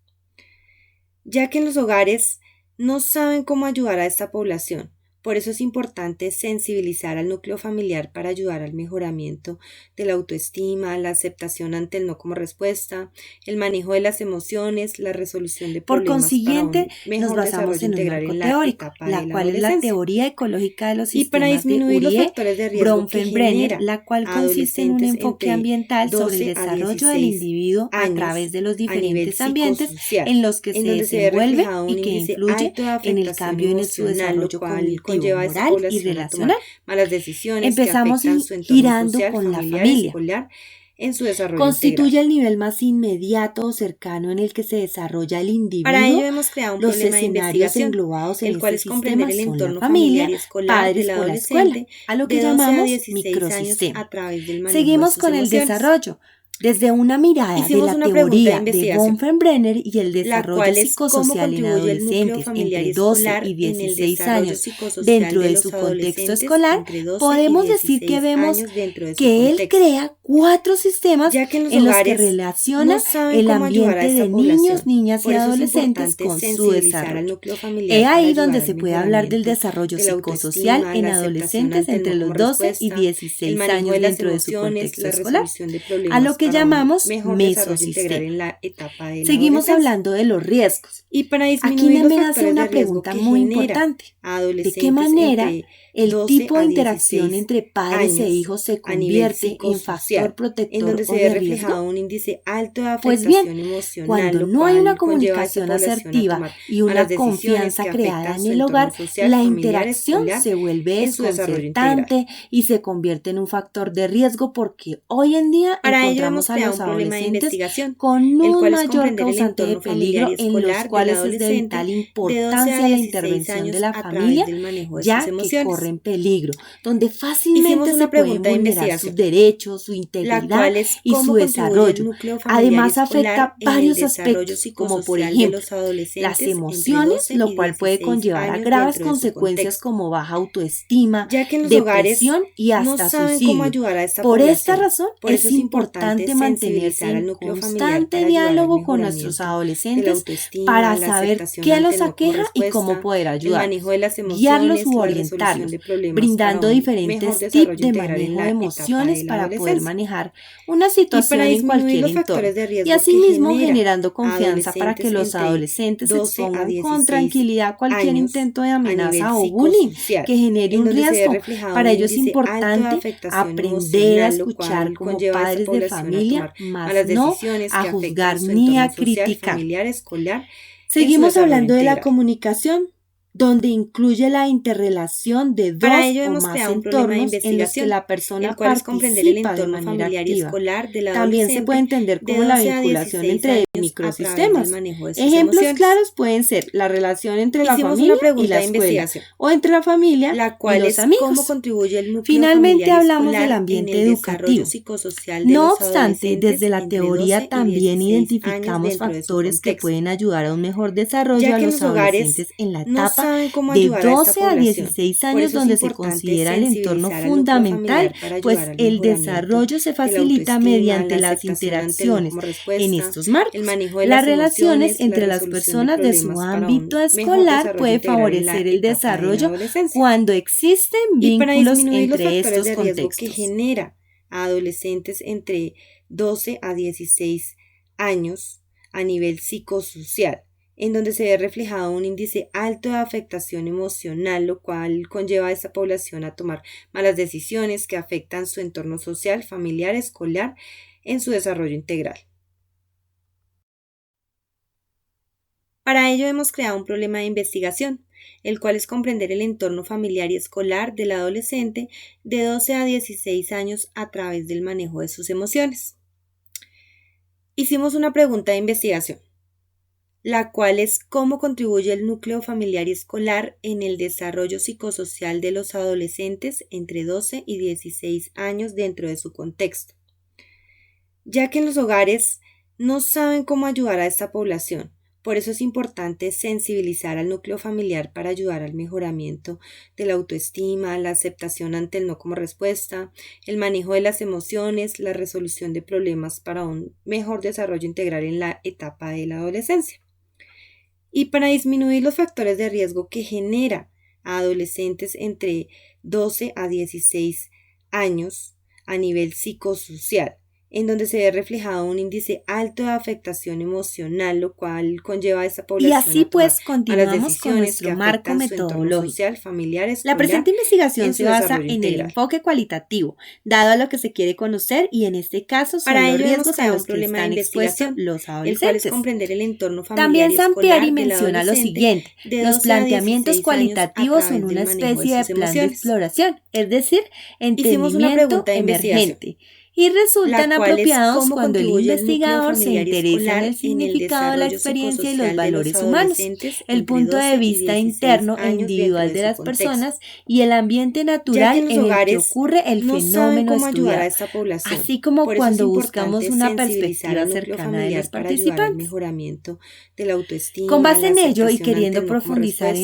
[SPEAKER 1] ya que en los hogares no saben cómo ayudar a esta población. Por eso es importante sensibilizar al núcleo familiar para ayudar al mejoramiento de la autoestima, la aceptación ante el no como respuesta, el manejo de las emociones, la resolución de
[SPEAKER 2] Por
[SPEAKER 1] problemas para un
[SPEAKER 2] consiguiente, nos
[SPEAKER 1] mejor
[SPEAKER 2] basamos
[SPEAKER 1] desarrollo
[SPEAKER 2] en un
[SPEAKER 1] integral
[SPEAKER 2] marco
[SPEAKER 1] en la
[SPEAKER 2] teórico,
[SPEAKER 1] etapa
[SPEAKER 2] la
[SPEAKER 1] de la
[SPEAKER 2] cual es la
[SPEAKER 1] adolescencia.
[SPEAKER 2] teoría ecológica de los
[SPEAKER 1] Y para
[SPEAKER 2] sistemas de
[SPEAKER 1] disminuir los
[SPEAKER 2] Urié,
[SPEAKER 1] factores de riesgo que
[SPEAKER 2] Bronfenbrenner,
[SPEAKER 1] genera
[SPEAKER 2] la cual
[SPEAKER 1] a
[SPEAKER 2] consiste en un
[SPEAKER 1] adolescentes
[SPEAKER 2] enfoque
[SPEAKER 1] entre
[SPEAKER 2] ambiental sobre el
[SPEAKER 1] 12 a
[SPEAKER 2] desarrollo del
[SPEAKER 1] 16
[SPEAKER 2] individuo a
[SPEAKER 1] años
[SPEAKER 2] través de los
[SPEAKER 1] a nivel
[SPEAKER 2] diferentes ambientes
[SPEAKER 1] psicosocial,
[SPEAKER 2] en los que
[SPEAKER 1] en
[SPEAKER 2] se
[SPEAKER 1] donde se ve
[SPEAKER 2] desenvuelve
[SPEAKER 1] reflejado un
[SPEAKER 2] y que
[SPEAKER 1] índice
[SPEAKER 2] influye
[SPEAKER 1] alto de
[SPEAKER 2] en el
[SPEAKER 1] afectación
[SPEAKER 2] cambio en su
[SPEAKER 1] emocional, lo
[SPEAKER 2] desarrollo
[SPEAKER 1] cual
[SPEAKER 2] cognitivo,
[SPEAKER 1] conlleva a esta
[SPEAKER 2] moral y
[SPEAKER 1] población a tomar
[SPEAKER 2] relacional.
[SPEAKER 1] malas decisiones que
[SPEAKER 2] Empezamos
[SPEAKER 1] afectan su entorno
[SPEAKER 2] girando
[SPEAKER 1] social,
[SPEAKER 2] con la
[SPEAKER 1] familiar,
[SPEAKER 2] familia.
[SPEAKER 1] escolar, en su desarrollo integral.
[SPEAKER 2] Constituye el nivel más inmediato o cercano en el que se desarrolla el
[SPEAKER 1] Para ello
[SPEAKER 2] individuo.
[SPEAKER 1] hemos creado un
[SPEAKER 2] Los
[SPEAKER 1] problema de
[SPEAKER 2] escenarios
[SPEAKER 1] investigación,
[SPEAKER 2] englobados en
[SPEAKER 1] el cual
[SPEAKER 2] este
[SPEAKER 1] es comprender
[SPEAKER 2] sistema
[SPEAKER 1] el
[SPEAKER 2] son la
[SPEAKER 1] entorno familiar
[SPEAKER 2] familia,
[SPEAKER 1] y escolar
[SPEAKER 2] padres
[SPEAKER 1] del
[SPEAKER 2] o la escuela,
[SPEAKER 1] adolescente
[SPEAKER 2] a lo que
[SPEAKER 1] de 12 a
[SPEAKER 2] llamamos
[SPEAKER 1] 16 años
[SPEAKER 2] microsistema.
[SPEAKER 1] a través del manejo de
[SPEAKER 2] Seguimos
[SPEAKER 1] sus
[SPEAKER 2] con el
[SPEAKER 1] emociones.
[SPEAKER 2] desarrollo. Desde una mirada de
[SPEAKER 1] Hicimos
[SPEAKER 2] la
[SPEAKER 1] una pregunta de
[SPEAKER 2] teoría de
[SPEAKER 1] investigación,
[SPEAKER 2] Bronfenbrenner y el
[SPEAKER 1] la
[SPEAKER 2] desarrollo
[SPEAKER 1] cual es cómo
[SPEAKER 2] psicosocial en
[SPEAKER 1] contribuye el núcleo
[SPEAKER 2] adolescentes
[SPEAKER 1] familiar
[SPEAKER 2] entre
[SPEAKER 1] y
[SPEAKER 2] 12
[SPEAKER 1] escolar
[SPEAKER 2] y
[SPEAKER 1] en el
[SPEAKER 2] 16
[SPEAKER 1] desarrollo
[SPEAKER 2] años
[SPEAKER 1] psicosocial
[SPEAKER 2] dentro
[SPEAKER 1] de
[SPEAKER 2] de
[SPEAKER 1] los
[SPEAKER 2] su contexto
[SPEAKER 1] adolescentes
[SPEAKER 2] escolar,
[SPEAKER 1] entre 12 y
[SPEAKER 2] podemos decir que
[SPEAKER 1] 16
[SPEAKER 2] vemos
[SPEAKER 1] años dentro de su
[SPEAKER 2] que él
[SPEAKER 1] contexto,
[SPEAKER 2] crea 4 sistemas
[SPEAKER 1] ya que en los
[SPEAKER 2] en los que
[SPEAKER 1] hogares
[SPEAKER 2] relaciona
[SPEAKER 1] no saben
[SPEAKER 2] el
[SPEAKER 1] cómo ayudar a
[SPEAKER 2] ambiente
[SPEAKER 1] esta
[SPEAKER 2] de niños,
[SPEAKER 1] población.
[SPEAKER 2] niñas y
[SPEAKER 1] Por eso es
[SPEAKER 2] adolescentes
[SPEAKER 1] importante
[SPEAKER 2] con su
[SPEAKER 1] sensibilizar al
[SPEAKER 2] desarrollo.
[SPEAKER 1] núcleo
[SPEAKER 2] He
[SPEAKER 1] familiar para
[SPEAKER 2] ahí
[SPEAKER 1] ayudar
[SPEAKER 2] donde
[SPEAKER 1] al
[SPEAKER 2] se puede hablar del
[SPEAKER 1] mejoramiento
[SPEAKER 2] desarrollo
[SPEAKER 1] de la
[SPEAKER 2] psicosocial
[SPEAKER 1] autoestima,
[SPEAKER 2] en
[SPEAKER 1] la aceptación
[SPEAKER 2] adolescentes
[SPEAKER 1] ante el no
[SPEAKER 2] entre los
[SPEAKER 1] como
[SPEAKER 2] 12 y
[SPEAKER 1] respuesta, el
[SPEAKER 2] 16
[SPEAKER 1] manejo
[SPEAKER 2] años
[SPEAKER 1] de las
[SPEAKER 2] dentro de su
[SPEAKER 1] emociones,
[SPEAKER 2] contexto
[SPEAKER 1] la
[SPEAKER 2] escolar,
[SPEAKER 1] resolución de
[SPEAKER 2] a lo
[SPEAKER 1] problemas
[SPEAKER 2] que
[SPEAKER 1] para un
[SPEAKER 2] llamamos
[SPEAKER 1] mejor desarrollo integral
[SPEAKER 2] mesosistema.
[SPEAKER 1] en la etapa de la
[SPEAKER 2] Seguimos
[SPEAKER 1] adolescencia.
[SPEAKER 2] hablando de los riesgos.
[SPEAKER 1] Y para
[SPEAKER 2] Aquí
[SPEAKER 1] disminuir los
[SPEAKER 2] me nace
[SPEAKER 1] factores de
[SPEAKER 2] una
[SPEAKER 1] riesgo
[SPEAKER 2] pregunta
[SPEAKER 1] que
[SPEAKER 2] muy
[SPEAKER 1] genera
[SPEAKER 2] importante.
[SPEAKER 1] a
[SPEAKER 2] ¿De qué
[SPEAKER 1] adolescentes
[SPEAKER 2] manera
[SPEAKER 1] entre
[SPEAKER 2] el
[SPEAKER 1] 12
[SPEAKER 2] tipo de
[SPEAKER 1] a
[SPEAKER 2] interacción
[SPEAKER 1] 16
[SPEAKER 2] entre padres e
[SPEAKER 1] años
[SPEAKER 2] hijos se
[SPEAKER 1] a nivel
[SPEAKER 2] convierte en factor
[SPEAKER 1] psicosocial, en
[SPEAKER 2] protector
[SPEAKER 1] donde se
[SPEAKER 2] o
[SPEAKER 1] ve
[SPEAKER 2] de riesgo?
[SPEAKER 1] reflejado un índice alto de
[SPEAKER 2] Pues bien,
[SPEAKER 1] afectación emocional,
[SPEAKER 2] cuando
[SPEAKER 1] lo
[SPEAKER 2] no hay una
[SPEAKER 1] cual conlleva a esta
[SPEAKER 2] comunicación
[SPEAKER 1] población a
[SPEAKER 2] asertiva
[SPEAKER 1] tomar
[SPEAKER 2] y
[SPEAKER 1] malas
[SPEAKER 2] una
[SPEAKER 1] decisiones
[SPEAKER 2] confianza
[SPEAKER 1] que
[SPEAKER 2] creada
[SPEAKER 1] afectan
[SPEAKER 2] en
[SPEAKER 1] su
[SPEAKER 2] el
[SPEAKER 1] entorno
[SPEAKER 2] hogar,
[SPEAKER 1] social,
[SPEAKER 2] la
[SPEAKER 1] familiar,
[SPEAKER 2] interacción
[SPEAKER 1] escolar,
[SPEAKER 2] se vuelve
[SPEAKER 1] en su desarrollo integral.
[SPEAKER 2] desconcertante y se convierte en un factor de riesgo porque hoy en día
[SPEAKER 1] Para ello hemos
[SPEAKER 2] encontramos a
[SPEAKER 1] creado
[SPEAKER 2] los
[SPEAKER 1] un problema de
[SPEAKER 2] adolescentes
[SPEAKER 1] investigación,
[SPEAKER 2] con
[SPEAKER 1] el
[SPEAKER 2] un
[SPEAKER 1] cual es
[SPEAKER 2] mayor
[SPEAKER 1] comprender el
[SPEAKER 2] causante de
[SPEAKER 1] entorno familiar y
[SPEAKER 2] peligro en los
[SPEAKER 1] escolar del
[SPEAKER 2] cuales es de
[SPEAKER 1] adolescente
[SPEAKER 2] vital
[SPEAKER 1] de 12 a
[SPEAKER 2] importancia la
[SPEAKER 1] 16
[SPEAKER 2] intervención de
[SPEAKER 1] años
[SPEAKER 2] la
[SPEAKER 1] a través
[SPEAKER 2] familia,
[SPEAKER 1] del manejo de sus
[SPEAKER 2] ya que
[SPEAKER 1] emociones.
[SPEAKER 2] corren peligro, donde
[SPEAKER 1] Hicimos
[SPEAKER 2] fácilmente se
[SPEAKER 1] una
[SPEAKER 2] pueden
[SPEAKER 1] pregunta de
[SPEAKER 2] vulnerar sus
[SPEAKER 1] investigación,
[SPEAKER 2] derechos, su
[SPEAKER 1] la
[SPEAKER 2] integridad
[SPEAKER 1] cual es
[SPEAKER 2] y su
[SPEAKER 1] cómo contribuye el
[SPEAKER 2] desarrollo.
[SPEAKER 1] núcleo familiar y
[SPEAKER 2] Además
[SPEAKER 1] escolar
[SPEAKER 2] afecta
[SPEAKER 1] en el
[SPEAKER 2] varios
[SPEAKER 1] desarrollo
[SPEAKER 2] aspectos, como por
[SPEAKER 1] psicosocial de
[SPEAKER 2] ejemplo
[SPEAKER 1] los
[SPEAKER 2] las
[SPEAKER 1] adolescentes entre
[SPEAKER 2] emociones,
[SPEAKER 1] 12
[SPEAKER 2] lo
[SPEAKER 1] y
[SPEAKER 2] cual puede
[SPEAKER 1] 16
[SPEAKER 2] conllevar a
[SPEAKER 1] años
[SPEAKER 2] graves
[SPEAKER 1] dentro de su
[SPEAKER 2] consecuencias
[SPEAKER 1] contexto,
[SPEAKER 2] como baja autoestima,
[SPEAKER 1] ya que en los hogares
[SPEAKER 2] depresión y
[SPEAKER 1] no
[SPEAKER 2] hasta
[SPEAKER 1] saben cómo
[SPEAKER 2] suicidio.
[SPEAKER 1] ayudar a esta
[SPEAKER 2] Por esta
[SPEAKER 1] población.
[SPEAKER 2] razón
[SPEAKER 1] Por eso
[SPEAKER 2] es
[SPEAKER 1] es importante
[SPEAKER 2] importante mantenerse
[SPEAKER 1] sensibilizar
[SPEAKER 2] en
[SPEAKER 1] al núcleo familiar
[SPEAKER 2] constante
[SPEAKER 1] para ayudar al
[SPEAKER 2] diálogo con nuestros
[SPEAKER 1] mejoramiento de la
[SPEAKER 2] adolescentes
[SPEAKER 1] autoestima,
[SPEAKER 2] para
[SPEAKER 1] la
[SPEAKER 2] saber
[SPEAKER 1] aceptación
[SPEAKER 2] qué
[SPEAKER 1] ante
[SPEAKER 2] los
[SPEAKER 1] el no como
[SPEAKER 2] aqueja y cómo
[SPEAKER 1] respuesta,
[SPEAKER 2] poder
[SPEAKER 1] el manejo de
[SPEAKER 2] ayudarlos,
[SPEAKER 1] las
[SPEAKER 2] guiarlos
[SPEAKER 1] emociones,
[SPEAKER 2] u
[SPEAKER 1] la resolución
[SPEAKER 2] orientarlos,
[SPEAKER 1] de problemas para
[SPEAKER 2] brindando
[SPEAKER 1] un mejor
[SPEAKER 2] diferentes tips
[SPEAKER 1] desarrollo
[SPEAKER 2] de
[SPEAKER 1] integral en
[SPEAKER 2] manejo de
[SPEAKER 1] la etapa de
[SPEAKER 2] emociones
[SPEAKER 1] la
[SPEAKER 2] para poder
[SPEAKER 1] adolescencia.
[SPEAKER 2] manejar una
[SPEAKER 1] Y para
[SPEAKER 2] situación en
[SPEAKER 1] disminuir
[SPEAKER 2] cualquier
[SPEAKER 1] los
[SPEAKER 2] entorno
[SPEAKER 1] factores de
[SPEAKER 2] y
[SPEAKER 1] riesgo que
[SPEAKER 2] asimismo
[SPEAKER 1] genera
[SPEAKER 2] generando
[SPEAKER 1] a
[SPEAKER 2] confianza para que
[SPEAKER 1] adolescentes
[SPEAKER 2] los
[SPEAKER 1] entre
[SPEAKER 2] adolescentes
[SPEAKER 1] 12 a
[SPEAKER 2] expongan con
[SPEAKER 1] 16
[SPEAKER 2] tranquilidad cualquier
[SPEAKER 1] años
[SPEAKER 2] intento de
[SPEAKER 1] a nivel
[SPEAKER 2] amenaza o bullying
[SPEAKER 1] psicosocial,
[SPEAKER 2] que genere
[SPEAKER 1] en
[SPEAKER 2] un
[SPEAKER 1] donde se ve
[SPEAKER 2] riesgo.
[SPEAKER 1] reflejado
[SPEAKER 2] Para
[SPEAKER 1] un
[SPEAKER 2] ello es
[SPEAKER 1] índice alto de
[SPEAKER 2] importante
[SPEAKER 1] afectación
[SPEAKER 2] aprender a
[SPEAKER 1] emocional, lo
[SPEAKER 2] escuchar
[SPEAKER 1] cual
[SPEAKER 2] como
[SPEAKER 1] conlleva a esta
[SPEAKER 2] padres de
[SPEAKER 1] población a
[SPEAKER 2] familia,
[SPEAKER 1] tomar
[SPEAKER 2] más
[SPEAKER 1] malas
[SPEAKER 2] no
[SPEAKER 1] decisiones
[SPEAKER 2] a
[SPEAKER 1] que afectan
[SPEAKER 2] juzgar
[SPEAKER 1] su
[SPEAKER 2] ni
[SPEAKER 1] entorno
[SPEAKER 2] a
[SPEAKER 1] social,
[SPEAKER 2] criticar.
[SPEAKER 1] familiar, escolar, en su
[SPEAKER 2] Seguimos
[SPEAKER 1] desarrollo
[SPEAKER 2] hablando de la
[SPEAKER 1] integral.
[SPEAKER 2] comunicación, donde incluye la interrelación de
[SPEAKER 1] Para
[SPEAKER 2] dos
[SPEAKER 1] ello
[SPEAKER 2] o
[SPEAKER 1] hemos
[SPEAKER 2] más
[SPEAKER 1] creado un problema de
[SPEAKER 2] entornos en los que
[SPEAKER 1] investigación,
[SPEAKER 2] la
[SPEAKER 1] el
[SPEAKER 2] persona
[SPEAKER 1] cual es comprender el
[SPEAKER 2] participa de
[SPEAKER 1] entorno
[SPEAKER 2] manera
[SPEAKER 1] familiar y
[SPEAKER 2] activa.
[SPEAKER 1] escolar del
[SPEAKER 2] También se puede
[SPEAKER 1] adolescente
[SPEAKER 2] entender
[SPEAKER 1] de
[SPEAKER 2] como la
[SPEAKER 1] 12 a
[SPEAKER 2] vinculación
[SPEAKER 1] 16
[SPEAKER 2] entre
[SPEAKER 1] años a través del
[SPEAKER 2] microsistemas.
[SPEAKER 1] manejo de sus
[SPEAKER 2] Ejemplos
[SPEAKER 1] emociones.
[SPEAKER 2] claros pueden ser la relación entre la
[SPEAKER 1] Hicimos
[SPEAKER 2] familia
[SPEAKER 1] una
[SPEAKER 2] y
[SPEAKER 1] pregunta
[SPEAKER 2] la
[SPEAKER 1] de
[SPEAKER 2] escuela,
[SPEAKER 1] investigación,
[SPEAKER 2] o entre la familia
[SPEAKER 1] la
[SPEAKER 2] y
[SPEAKER 1] cual
[SPEAKER 2] los
[SPEAKER 1] es cómo
[SPEAKER 2] amigos.
[SPEAKER 1] contribuye el núcleo
[SPEAKER 2] Finalmente
[SPEAKER 1] familiar y
[SPEAKER 2] hablamos del
[SPEAKER 1] escolar en
[SPEAKER 2] ambiente
[SPEAKER 1] el desarrollo
[SPEAKER 2] educativo.
[SPEAKER 1] psicosocial de
[SPEAKER 2] No
[SPEAKER 1] los
[SPEAKER 2] obstante, desde
[SPEAKER 1] adolescentes
[SPEAKER 2] la
[SPEAKER 1] entre
[SPEAKER 2] teoría
[SPEAKER 1] 12 y
[SPEAKER 2] también
[SPEAKER 1] 16 años
[SPEAKER 2] identificamos
[SPEAKER 1] dentro de su
[SPEAKER 2] factores que
[SPEAKER 1] contexto,
[SPEAKER 2] pueden ayudar a un mejor desarrollo
[SPEAKER 1] ya
[SPEAKER 2] a
[SPEAKER 1] que en
[SPEAKER 2] los
[SPEAKER 1] los hogares
[SPEAKER 2] adolescentes en la
[SPEAKER 1] no
[SPEAKER 2] etapa
[SPEAKER 1] saben cómo
[SPEAKER 2] de
[SPEAKER 1] ayudar a esta
[SPEAKER 2] 12 a
[SPEAKER 1] población.
[SPEAKER 2] 16
[SPEAKER 1] Por
[SPEAKER 2] años,
[SPEAKER 1] eso es
[SPEAKER 2] donde se
[SPEAKER 1] importante
[SPEAKER 2] considera el entorno
[SPEAKER 1] sensibilizar al núcleo
[SPEAKER 2] fundamental,
[SPEAKER 1] familiar para ayudar
[SPEAKER 2] pues
[SPEAKER 1] al
[SPEAKER 2] el
[SPEAKER 1] mejoramiento
[SPEAKER 2] desarrollo se
[SPEAKER 1] de la
[SPEAKER 2] facilita
[SPEAKER 1] autoestima, la
[SPEAKER 2] mediante las
[SPEAKER 1] aceptación ante el no
[SPEAKER 2] interacciones
[SPEAKER 1] como
[SPEAKER 2] en
[SPEAKER 1] respuesta,
[SPEAKER 2] estos
[SPEAKER 1] el
[SPEAKER 2] marcos.
[SPEAKER 1] manejo de
[SPEAKER 2] Las
[SPEAKER 1] las
[SPEAKER 2] relaciones
[SPEAKER 1] emociones, la
[SPEAKER 2] entre las
[SPEAKER 1] resolución de
[SPEAKER 2] personas de su
[SPEAKER 1] problemas para
[SPEAKER 2] ámbito
[SPEAKER 1] un mejor
[SPEAKER 2] escolar
[SPEAKER 1] desarrollo
[SPEAKER 2] puede
[SPEAKER 1] integral en la
[SPEAKER 2] favorecer el
[SPEAKER 1] etapa de la
[SPEAKER 2] desarrollo
[SPEAKER 1] adolescencia.
[SPEAKER 2] cuando existen
[SPEAKER 1] Y para
[SPEAKER 2] vínculos
[SPEAKER 1] disminuir los
[SPEAKER 2] entre
[SPEAKER 1] factores
[SPEAKER 2] estos
[SPEAKER 1] de riesgo que
[SPEAKER 2] contextos.
[SPEAKER 1] genera a adolescentes entre 12 a 16 años a nivel psicosocial, en donde se ve reflejado un índice alto de afectación emocional, lo cual conlleva a esta población a tomar malas decisiones que afectan su entorno social, familiar, escolar, en su desarrollo integral. Para ello hemos creado un problema de investigación, el cual es comprender el entorno familiar y escolar del adolescente de 12 a 16 años a través del manejo de sus emociones. Hicimos una pregunta de investigación, la cual es cómo contribuye el núcleo familiar y escolar en el desarrollo psicosocial de los adolescentes entre 12 y 16 años dentro de su contexto, ya que en los hogares no saben cómo ayudar a esta población. Por eso es importante sensibilizar al núcleo familiar para ayudar al mejoramiento de la autoestima, la aceptación ante el no como respuesta, el manejo de las emociones, la resolución de problemas para un mejor desarrollo integral en la etapa de la adolescencia. Y para disminuir los factores de riesgo que genera a adolescentes entre 12 a 16 años a nivel psicosocial, en donde se ve reflejado un índice alto de afectación emocional, lo cual conlleva a esta
[SPEAKER 2] Y
[SPEAKER 1] población
[SPEAKER 2] así
[SPEAKER 1] a tomar
[SPEAKER 2] pues
[SPEAKER 1] malas
[SPEAKER 2] continuamos con
[SPEAKER 1] decisiones
[SPEAKER 2] nuestro
[SPEAKER 1] que
[SPEAKER 2] marco
[SPEAKER 1] afectan su entorno
[SPEAKER 2] metodológico.
[SPEAKER 1] social, familiar,
[SPEAKER 2] La
[SPEAKER 1] escolar,
[SPEAKER 2] presente investigación
[SPEAKER 1] en
[SPEAKER 2] se
[SPEAKER 1] su
[SPEAKER 2] basa
[SPEAKER 1] desarrollo
[SPEAKER 2] en el
[SPEAKER 1] integral.
[SPEAKER 2] enfoque cualitativo, dado a lo que se quiere conocer, y en este caso son
[SPEAKER 1] Para
[SPEAKER 2] los
[SPEAKER 1] ello hemos
[SPEAKER 2] riesgos a
[SPEAKER 1] creado un
[SPEAKER 2] los que
[SPEAKER 1] problema de
[SPEAKER 2] están expuestos
[SPEAKER 1] investigación,
[SPEAKER 2] los
[SPEAKER 1] el cual es
[SPEAKER 2] adolescentes.
[SPEAKER 1] comprender el entorno familiar
[SPEAKER 2] También
[SPEAKER 1] y
[SPEAKER 2] Sampieri
[SPEAKER 1] escolar del
[SPEAKER 2] menciona lo
[SPEAKER 1] adolescente
[SPEAKER 2] siguiente:
[SPEAKER 1] de
[SPEAKER 2] los
[SPEAKER 1] 12 a
[SPEAKER 2] planteamientos
[SPEAKER 1] 16 años a
[SPEAKER 2] cualitativos son
[SPEAKER 1] través del
[SPEAKER 2] una
[SPEAKER 1] manejo de
[SPEAKER 2] especie de
[SPEAKER 1] sus
[SPEAKER 2] plan de
[SPEAKER 1] emociones.
[SPEAKER 2] exploración, es decir,
[SPEAKER 1] Hicimos una
[SPEAKER 2] entendimiento
[SPEAKER 1] pregunta de investigación,
[SPEAKER 2] emergente, y resultan
[SPEAKER 1] la cual es
[SPEAKER 2] apropiados
[SPEAKER 1] cómo
[SPEAKER 2] cuando el
[SPEAKER 1] contribuye el núcleo
[SPEAKER 2] investigador se
[SPEAKER 1] familiar y
[SPEAKER 2] interesa en el
[SPEAKER 1] escolar en el
[SPEAKER 2] significado de la
[SPEAKER 1] desarrollo
[SPEAKER 2] experiencia y los
[SPEAKER 1] psicosocial de los
[SPEAKER 2] valores humanos,
[SPEAKER 1] adolescentes
[SPEAKER 2] el
[SPEAKER 1] entre
[SPEAKER 2] punto de
[SPEAKER 1] 12 y
[SPEAKER 2] vista
[SPEAKER 1] 16
[SPEAKER 2] interno e
[SPEAKER 1] años dentro
[SPEAKER 2] individual
[SPEAKER 1] de
[SPEAKER 2] de
[SPEAKER 1] su
[SPEAKER 2] las
[SPEAKER 1] contexto,
[SPEAKER 2] personas y el ambiente
[SPEAKER 1] ya que
[SPEAKER 2] natural
[SPEAKER 1] en los
[SPEAKER 2] en el que
[SPEAKER 1] hogares
[SPEAKER 2] ocurre el
[SPEAKER 1] no saben
[SPEAKER 2] fenómeno
[SPEAKER 1] cómo ayudar a
[SPEAKER 2] estudiado,
[SPEAKER 1] esta población.
[SPEAKER 2] así como
[SPEAKER 1] Por eso es
[SPEAKER 2] cuando buscamos
[SPEAKER 1] importante
[SPEAKER 2] una
[SPEAKER 1] sensibilizar
[SPEAKER 2] perspectiva
[SPEAKER 1] al núcleo
[SPEAKER 2] cercana de los
[SPEAKER 1] familiar para ayudar al
[SPEAKER 2] participantes.
[SPEAKER 1] mejoramiento de la
[SPEAKER 2] Con
[SPEAKER 1] autoestima,
[SPEAKER 2] base
[SPEAKER 1] la
[SPEAKER 2] en ello y
[SPEAKER 1] aceptación ante
[SPEAKER 2] queriendo
[SPEAKER 1] el no como
[SPEAKER 2] profundizar en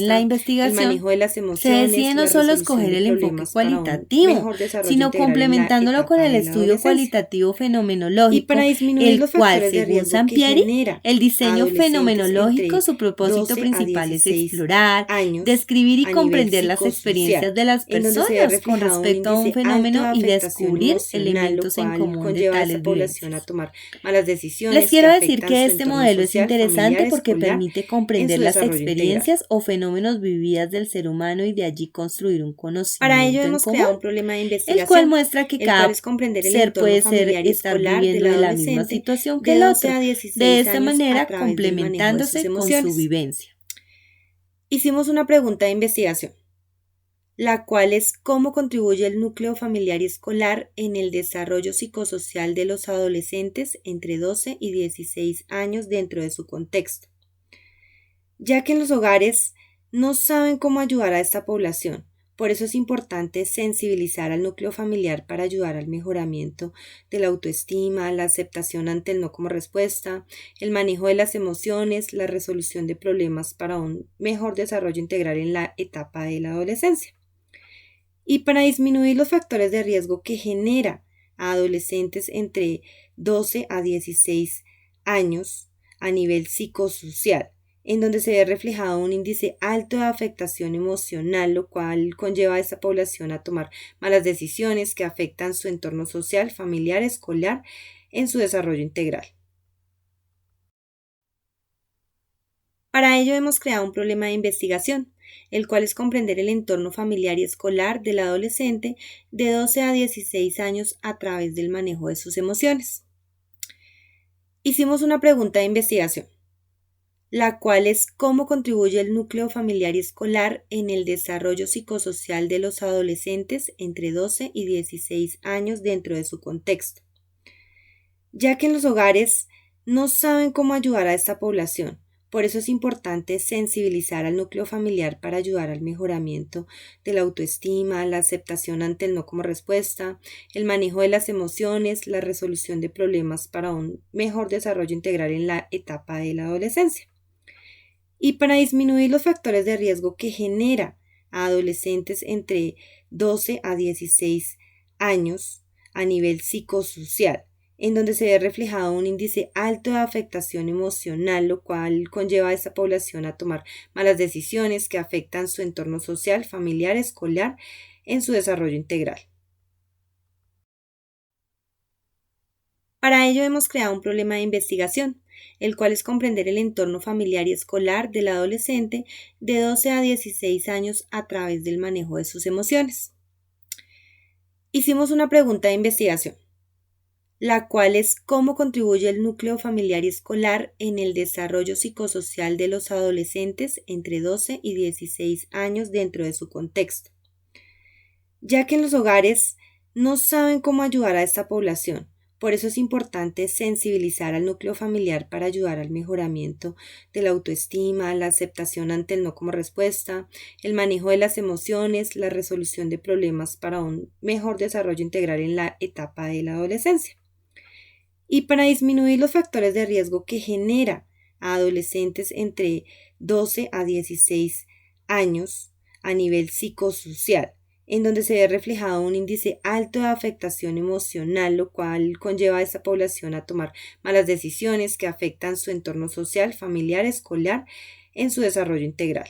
[SPEAKER 2] la
[SPEAKER 1] respuesta, el
[SPEAKER 2] investigación,
[SPEAKER 1] manejo de las
[SPEAKER 2] se
[SPEAKER 1] emociones,
[SPEAKER 2] decide no
[SPEAKER 1] la
[SPEAKER 2] solo
[SPEAKER 1] resolución
[SPEAKER 2] escoger
[SPEAKER 1] de
[SPEAKER 2] el enfoque
[SPEAKER 1] problemas para un
[SPEAKER 2] cualitativo,
[SPEAKER 1] mejor desarrollo
[SPEAKER 2] sino
[SPEAKER 1] integral en la
[SPEAKER 2] complementándolo con
[SPEAKER 1] etapa
[SPEAKER 2] el
[SPEAKER 1] de la
[SPEAKER 2] estudio
[SPEAKER 1] adolescencia.
[SPEAKER 2] cualitativo
[SPEAKER 1] Y
[SPEAKER 2] fenomenológico,
[SPEAKER 1] para disminuir
[SPEAKER 2] el
[SPEAKER 1] los
[SPEAKER 2] cual,
[SPEAKER 1] factores de
[SPEAKER 2] según
[SPEAKER 1] riesgo que
[SPEAKER 2] Sampieri,
[SPEAKER 1] genera
[SPEAKER 2] el
[SPEAKER 1] a
[SPEAKER 2] diseño
[SPEAKER 1] adolescentes
[SPEAKER 2] fenomenológico,
[SPEAKER 1] entre
[SPEAKER 2] su propósito
[SPEAKER 1] 12 a
[SPEAKER 2] principal es
[SPEAKER 1] 16
[SPEAKER 2] explorar,
[SPEAKER 1] años
[SPEAKER 2] describir y
[SPEAKER 1] a nivel
[SPEAKER 2] comprender las experiencias
[SPEAKER 1] psicosocial,
[SPEAKER 2] de las
[SPEAKER 1] en donde se ve
[SPEAKER 2] personas con
[SPEAKER 1] reflejado un
[SPEAKER 2] respecto a un
[SPEAKER 1] índice alto de
[SPEAKER 2] fenómeno y
[SPEAKER 1] afectación
[SPEAKER 2] descubrir
[SPEAKER 1] emocional, lo
[SPEAKER 2] elementos en
[SPEAKER 1] cual
[SPEAKER 2] común de
[SPEAKER 1] conlleva a esta
[SPEAKER 2] tales
[SPEAKER 1] población a
[SPEAKER 2] vivencias.
[SPEAKER 1] tomar malas
[SPEAKER 2] Les
[SPEAKER 1] decisiones que
[SPEAKER 2] quiero decir
[SPEAKER 1] afectan
[SPEAKER 2] que
[SPEAKER 1] su
[SPEAKER 2] este
[SPEAKER 1] entorno
[SPEAKER 2] modelo es
[SPEAKER 1] social, familiar,
[SPEAKER 2] interesante porque
[SPEAKER 1] escolar,
[SPEAKER 2] permite
[SPEAKER 1] en
[SPEAKER 2] comprender
[SPEAKER 1] su
[SPEAKER 2] las
[SPEAKER 1] desarrollo integral.
[SPEAKER 2] experiencias o fenómenos vividas del ser humano y de allí construir un
[SPEAKER 1] Para ello
[SPEAKER 2] conocimiento en
[SPEAKER 1] hemos
[SPEAKER 2] común,
[SPEAKER 1] creado un problema de
[SPEAKER 2] el cual
[SPEAKER 1] investigación,
[SPEAKER 2] muestra que
[SPEAKER 1] el cual
[SPEAKER 2] cada
[SPEAKER 1] es comprender el
[SPEAKER 2] ser
[SPEAKER 1] entorno
[SPEAKER 2] puede ser
[SPEAKER 1] familiar y
[SPEAKER 2] estar
[SPEAKER 1] escolar del
[SPEAKER 2] viviendo de la misma
[SPEAKER 1] adolescente
[SPEAKER 2] situación que
[SPEAKER 1] de
[SPEAKER 2] el
[SPEAKER 1] 12
[SPEAKER 2] otro,
[SPEAKER 1] a
[SPEAKER 2] de
[SPEAKER 1] 16
[SPEAKER 2] esta
[SPEAKER 1] años a
[SPEAKER 2] manera
[SPEAKER 1] través del manejo de sus
[SPEAKER 2] complementándose con su
[SPEAKER 1] emociones.
[SPEAKER 2] vivencia.
[SPEAKER 1] Hicimos una pregunta de investigación, la cual es cómo contribuye el núcleo familiar y escolar en el desarrollo psicosocial de los adolescentes entre 12 y 16 años dentro de su contexto, ya que en los hogares no saben cómo ayudar a esta población. Por eso es importante sensibilizar al núcleo familiar para ayudar al mejoramiento de la autoestima, la aceptación ante el no como respuesta, el manejo de las emociones, la resolución de problemas para un mejor desarrollo integral en la etapa de la adolescencia. Y para disminuir los factores de riesgo que genera a adolescentes entre 12 a 16 años a nivel psicosocial, en donde se ve reflejado un índice alto de afectación emocional, lo cual conlleva a esta población a tomar malas decisiones que afectan su entorno social, familiar, escolar, en su desarrollo integral. Para ello hemos creado un problema de investigación, el cual es comprender el entorno familiar y escolar del adolescente de 12 a 16 años a través del manejo de sus emociones. Hicimos una pregunta de investigación, la cual es cómo contribuye el núcleo familiar y escolar en el desarrollo psicosocial de los adolescentes entre 12 y 16 años dentro de su contexto, ya que en los hogares no saben cómo ayudar a esta población. Por eso es importante sensibilizar al núcleo familiar para ayudar al mejoramiento de la autoestima, la aceptación ante el no como respuesta, el manejo de las emociones, la resolución de problemas para un mejor desarrollo integral en la etapa de la adolescencia. Y para disminuir los factores de riesgo que genera a adolescentes entre 12 a 16 años a nivel psicosocial, en donde se ve reflejado un índice alto de afectación emocional, lo cual conlleva a esta población a tomar malas decisiones que afectan su entorno social, familiar, escolar, en su desarrollo integral. Para ello hemos creado un problema de investigación, el cual es comprender el entorno familiar y escolar del adolescente de 12 a 16 años a través del manejo de sus emociones. Hicimos una pregunta de investigación, la cual es cómo contribuye el núcleo familiar y escolar en el desarrollo psicosocial de los adolescentes entre 12 y 16 años dentro de su contexto, ya que en los hogares no saben cómo ayudar a esta población. Por eso es importante sensibilizar al núcleo familiar para ayudar al mejoramiento de la autoestima, la aceptación ante el no como respuesta, el manejo de las emociones, la resolución de problemas para un mejor desarrollo integral en la etapa de la adolescencia. Y para disminuir los factores de riesgo que genera a adolescentes entre 12 a 16 años a nivel psicosocial, en donde se ve reflejado un índice alto de afectación emocional, lo cual conlleva a esta población a tomar malas decisiones que afectan su entorno social, familiar, escolar, en su desarrollo integral.